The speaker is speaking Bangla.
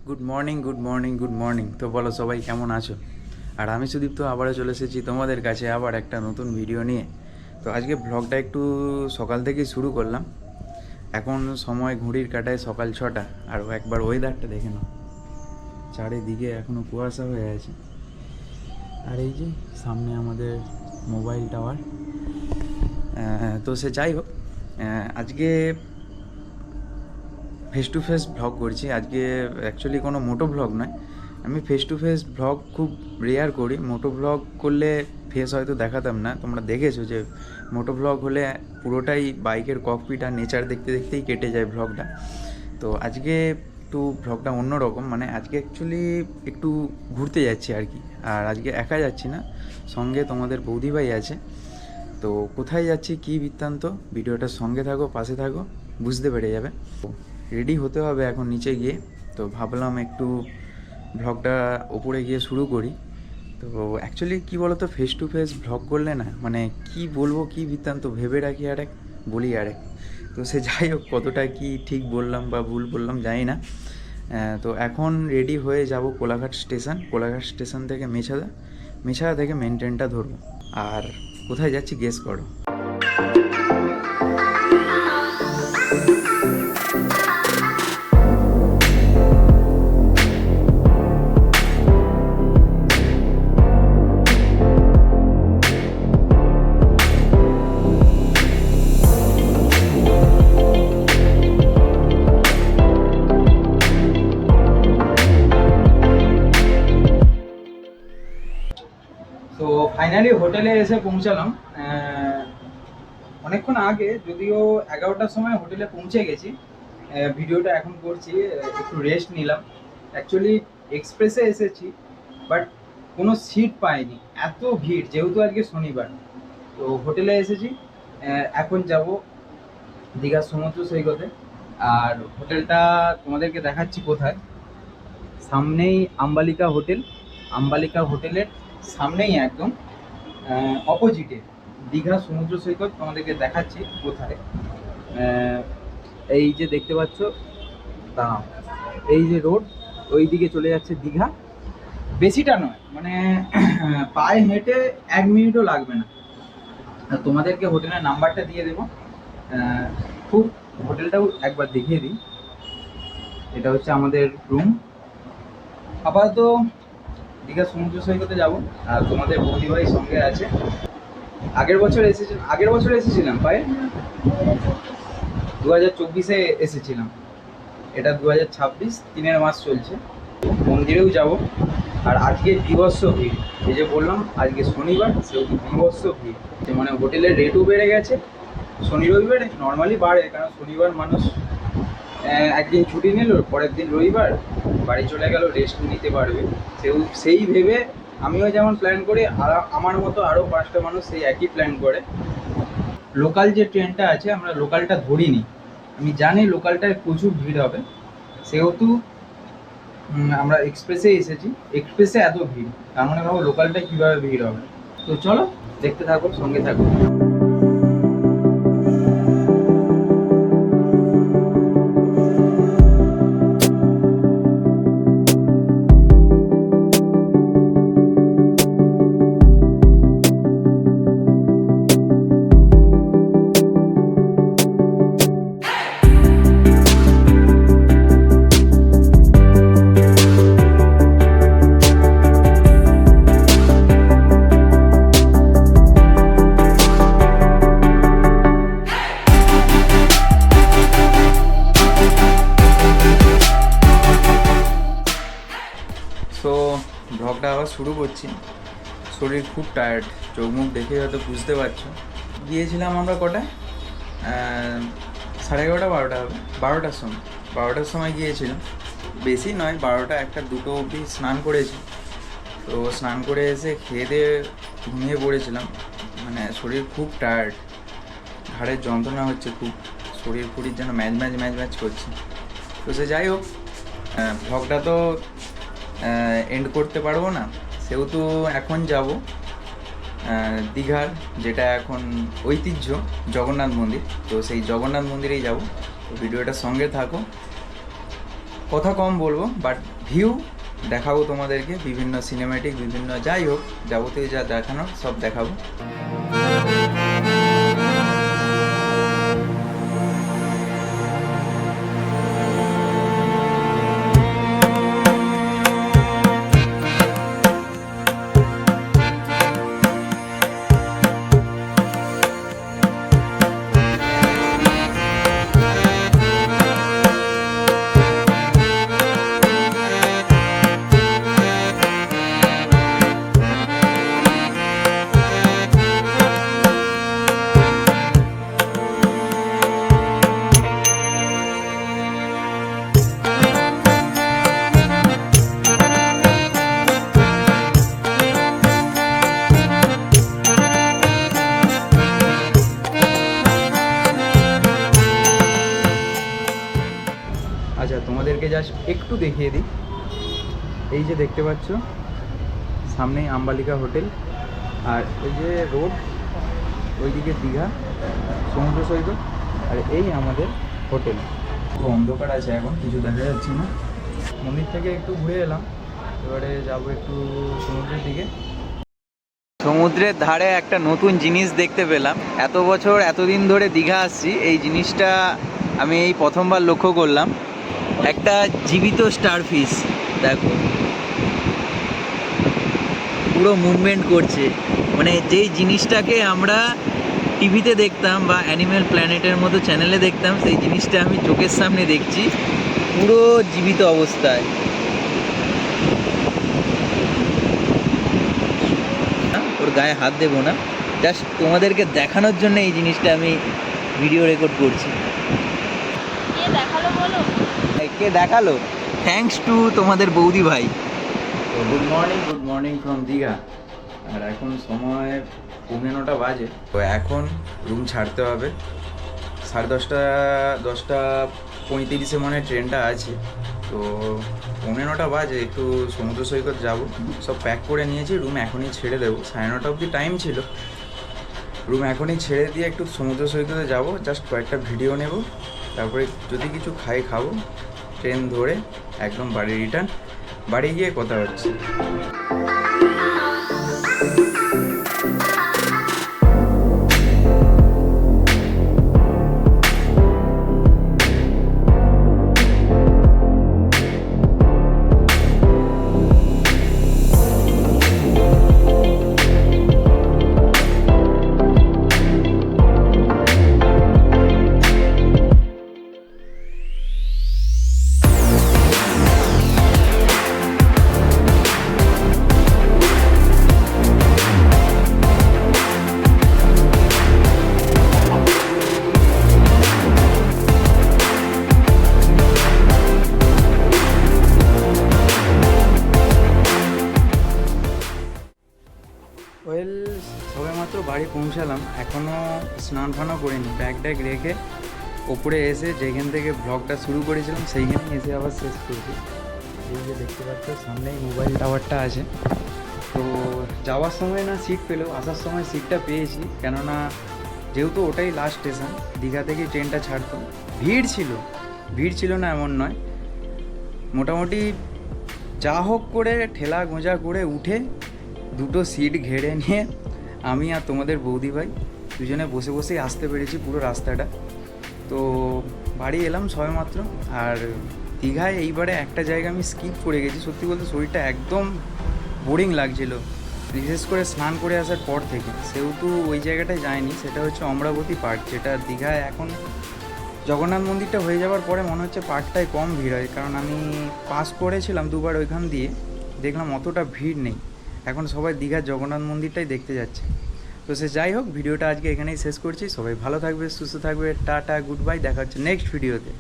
Good morning good morning good morning. তো বলো সবাই কেমন আছো? আর আমি সুদীপ্ত আবারও চলে এসেছি তোমাদের কাছে আবার একটা নতুন ভিডিও নিয়ে। তো আজকে ব্লগটা একটু সকাল থেকেই শুরু করলাম। এখন সময় ঘড়ির কাঁটায় সকাল 6টা। আর একবার ওয়েদারটা দেখে নাও, চারিদিকে এখনও কুয়াশা হয়ে আছে। আর এই যে সামনে আমাদের মোবাইল টাওয়ার। তো সে যাই হোক, আজকে ফেস টু ফেস ভ্লগ করছি। আজকে অ্যাকচুয়ালি কোনো মোটো ভ্লগ নয়, আমি ফেস টু ফেস ভ্লগ খুব রেয়ার করি। মোটো ভ্লগ করলে ফেস হয়তো দেখাতাম না, তোমরা দেখেছো যে মোটো ভ্লগ হলে পুরোটাই বাইকের ককপিট আর নেচার দেখতে দেখতেই কেটে যায় ভ্লগটা। তো আজকে একটু ভ্লগটা অন্যরকম, মানে আজকে অ্যাকচুয়ালি একটু ঘুরতে যাচ্ছি আর কি। আর আজকে একা যাচ্ছি না, সঙ্গে তোমাদের বৌদিভাই আছে। তো কোথায় যাচ্ছি, কী বৃত্তান্ত, ভিডিওটার সঙ্গে থাকো, পাশে থাকো, বুঝতে পেরে যাবে। রেডি হতে হবে এখন নিচে গিয়ে। তো ভাবলাম একটু ভ্লগটা ওপরে গিয়ে শুরু করি। তো অ্যাকচুয়ালি কী বলো তো, ফেস টু ফেস ভ্লগ করলে না, মানে কি বলবো, কি বৃত্তান্ত ভেবে রাখি আরেক, বলি আরেক। তো সে যাই হোক, কতটা কি ঠিক বললাম বা ভুল বললাম জানি না। তো এখন রেডি হয়ে যাব কোলাঘাট স্টেশন। কোলাঘাট স্টেশন থেকে মেছাদা, মেছাদা থেকে মেন ট্রেনটা ধরবো। আর কোথায় যাচ্ছি গেস করো। তো ফাইনালি হোটেলে এসে পৌঁছালাম অনেকক্ষণ আগে, যদিও 11টার সময় হোটেলে পৌঁছে গেছি। ভিডিওটা এখন করছি, একটু রেস্ট নিলাম। অ্যাকচুয়ালি এক্সপ্রেসে এসেছি, বাট কোনো সিট পাইনি, এত ভিড়, যেহেতু আজকে শনিবার। তো হোটেলে এসেছি, এখন যাব দীঘার সমুদ্র সৈকতে। আর হোটেলটা তোমাদেরকে দেখাচ্ছি কোথায়। সামনেই আম্বালিকা হোটেল, আম্বালিকা হোটেলের সামনেই একদম অপোজিটে দীঘা সমুদ্র সৈকত। তোমাদেরকে দেখাচ্ছি কোথায়। এই যে দেখতে পাচ্ছ, দাঁড়াও, এই যে রোড, ওই দিকে চলে যাচ্ছে দীঘা। বেশিটা নয়, মানে পায়ে হেঁটে 1 মিনিটও লাগবে না। আর তোমাদেরকে হোটেলের নাম্বারটা দিয়ে দেবো। খুব হোটেলটাও একবার দেখিয়ে দিই। এটা হচ্ছে আমাদের রুম। আপাতত দীঘা সমুদ্র সৈকতে যাবো, আর তোমাদের বৌদিভাই সঙ্গে আছে। আগের বছর এসেছিলাম প্রায় 2024-এ এসেছিলাম। এটা 2026, 3 মাস চলছে। মন্দিরেও যাব। আর আজকে বিভৎস ভিড়, এই যে বললাম আজকে শনিবার, সেহেতু বিভৎস ভিড়। মানে হোটেলের রেটও বেড়ে গেছে। শনি রবিবারে নর্মালি বাড়ে, কারণ শনিবার মানুষ একদিন ছুটি নিল, পরের দিন রবিবার বাড়ি চলে গেল, রেস্ট নিতে পারবে। সেই ভেবে আমিও যেমন প্ল্যান করি, আর আমার মতো আরও 5টা মানুষ সেই একই প্ল্যান করে। লোকাল যে ট্রেনটা আছে, আমরা লোকালটা ধরিনি। আমি জানি লোকালটায় প্রচুর ভিড় হবে, সেহেতু আমরা এক্সপ্রেসে এসেছি। এক্সপ্রেসে এত ভিড়, তার মানে ভাবো লোকালটায় কীভাবে ভিড় হবে। তো চলো দেখতে থাকো, সঙ্গে থাকো। তো ব্লগটা আবার শুরু করছি। শরীর খুব টায়ার্ড, চোখ মুখ দেখে হয়তো বুঝতে পারছো। গিয়েছিলাম আমরা কটায়, 11:30 12টা হবে, 12টার সময় গিয়েছিলাম। বেশি নয়, 12টা 1টা 2টো অবধি স্নান করেছি। তো স্নান করে এসে খেয়ে দিয়ে ঘুমিয়ে পড়েছিলাম। মানে শরীর খুব টায়ার্ড, ঘাড়ের যন্ত্রণা হচ্ছে খুব, শরীর যেন ম্যাচ করছে। তো সে যাই হোক, ভ্লগটা তো এন্ড করতে পারবো না, সেহেতু এখন যাব দীঘার, যেটা এখন ঐতিহ্য, জগন্নাথ মন্দির। তো সেই জগন্নাথ মন্দিরেই যাব। তো ভিডিওটার সঙ্গে থাকো। কথা কম বলবো, বাট ভিউ দেখাবো তোমাদেরকে, বিভিন্ন সিনেম্যাটিক, বিভিন্ন যাই হোক যাবতীয় যা দেখানোর সব দেখাবো। আচ্ছা, তোমাদেরকে জাস্ট একটু দেখিয়ে দিই। এই যে দেখতে পাচ্ছ সামনেই আম্বালিকা হোটেল, আর এই যে রোড, ওইদিকে দীঘা সমুদ্র সৈকত, আর এই আমাদের হোটেল। তো অন্ধকার আছে, এখন কিছু দেখা যাচ্ছে না। মন্দির থেকে একটু ঘুরে এলাম, এবারে যাবো একটু সমুদ্রের দিকে। সমুদ্রের ধারে একটা নতুন জিনিস দেখতে পেলাম। এত বছর এতদিন ধরে দীঘা আসছি, এই জিনিসটা আমি এই প্রথমবার লক্ষ্য করলাম। একটা জীবিত স্টারফিশ, দেখো পুরো মুভমেন্ট করছে। মানে যেই জিনিসটাকে আমরা টিভিতে দেখতাম বা অ্যানিম্যাল প্ল্যানেটের মতো চ্যানেলে দেখতাম, সেই জিনিসটা আমি চোখের সামনে দেখছি পুরো জীবিত অবস্থায়। ওর গায়ে হাত দেবো না, জাস্ট তোমাদেরকে দেখানোর জন্য এই জিনিসটা আমি ভিডিও রেকর্ড করছি। কে দেখালো? থ্যাঙ্কস টু তোমাদের বৌদি ভাই। তো গুড মর্নিং ফ্রম দীঘা। আর এখন সময় 9:15 বাজে। তো এখন রুম ছাড়তে হবে 10:30 মনে ট্রেনটা আছে। তো 9:15 বাজে, একটু সমুদ্র সৈকত যাব, সব প্যাক করে নিয়েছি। রুম এখনই ছেড়ে দেবো, 9:30 অবধি টাইম ছিল। রুম এখনই ছেড়ে দিয়ে একটু সমুদ্র সৈকতে যাব, জাস্ট কয়েকটা ভিডিও নেব, তারপরে যদি কিছু খাবো, ট্রেন ধরে একদম বাড়ি রিটার্ন। বাড়ি গিয়ে কথা হচ্ছে। সবেমাত্র বাড়ি পৌঁছালাম, এখনও স্নান ফানও করিনি। ব্যাগ ট্যাগ রেখে ওপরে এসে যেখান থেকে ব্লগটা শুরু করেছিলাম সেইখানে এসে আবার শেষ করছি। এই যে দেখতে পাচ্ছ সামনেই মোবাইল টাওয়ারটা আছে। তো যাওয়ার সময় না সিট পেলেও আসার সময় সিটটা পেয়েছি, কেননা যেহেতু ওটাই লাস্ট স্টেশন, দীঘা থেকে ট্রেনটা ছাড়তো। ভিড় ছিল না এমন নয়, মোটামুটি যা হোক করে ঠেলা গোঁজা করে উঠে দুটো সিট ঘেড়ে নিয়ে আমি আর তোমাদের বৌদি ভাই দুজনে বসে বসেই আসতে পেরেছি পুরো রাস্তাটা। তো বাড়ি এলাম সবেমাত্র। আর দীঘায় এইবারে একটা জায়গা আমি স্কিপ করে গেছি, সত্যি বলতে শরীরটা একদম বোরিং লাগছিল, বিশেষ করে স্নান করে আসার পর থেকে। সেহেতু ওই জায়গাটায় যায়নি, সেটা হচ্ছে অমরাবতী পার্ক, যেটা দীঘায় এখন জগন্নাথ মন্দিরটা হয়ে যাওয়ার পরে মনে হচ্ছে পার্কটায় কম ভিড় হয়, কারণ আমি পাস করেছিলাম দুবার ওইখান দিয়ে, দেখলাম অতটা ভিড় নেই। এখন সবাই দীঘার জগন্নাথ মন্দিরটাই দেখতে যাচ্ছে। তো সে যাই হোক, ভিডিওটা আজকে এখানেই শেষ করছি। সবাই ভালো থাকবে, সুস্থ থাকবে, টাটা, গুড বাই, দেখা হচ্ছে নেক্সট ভিডিওতে।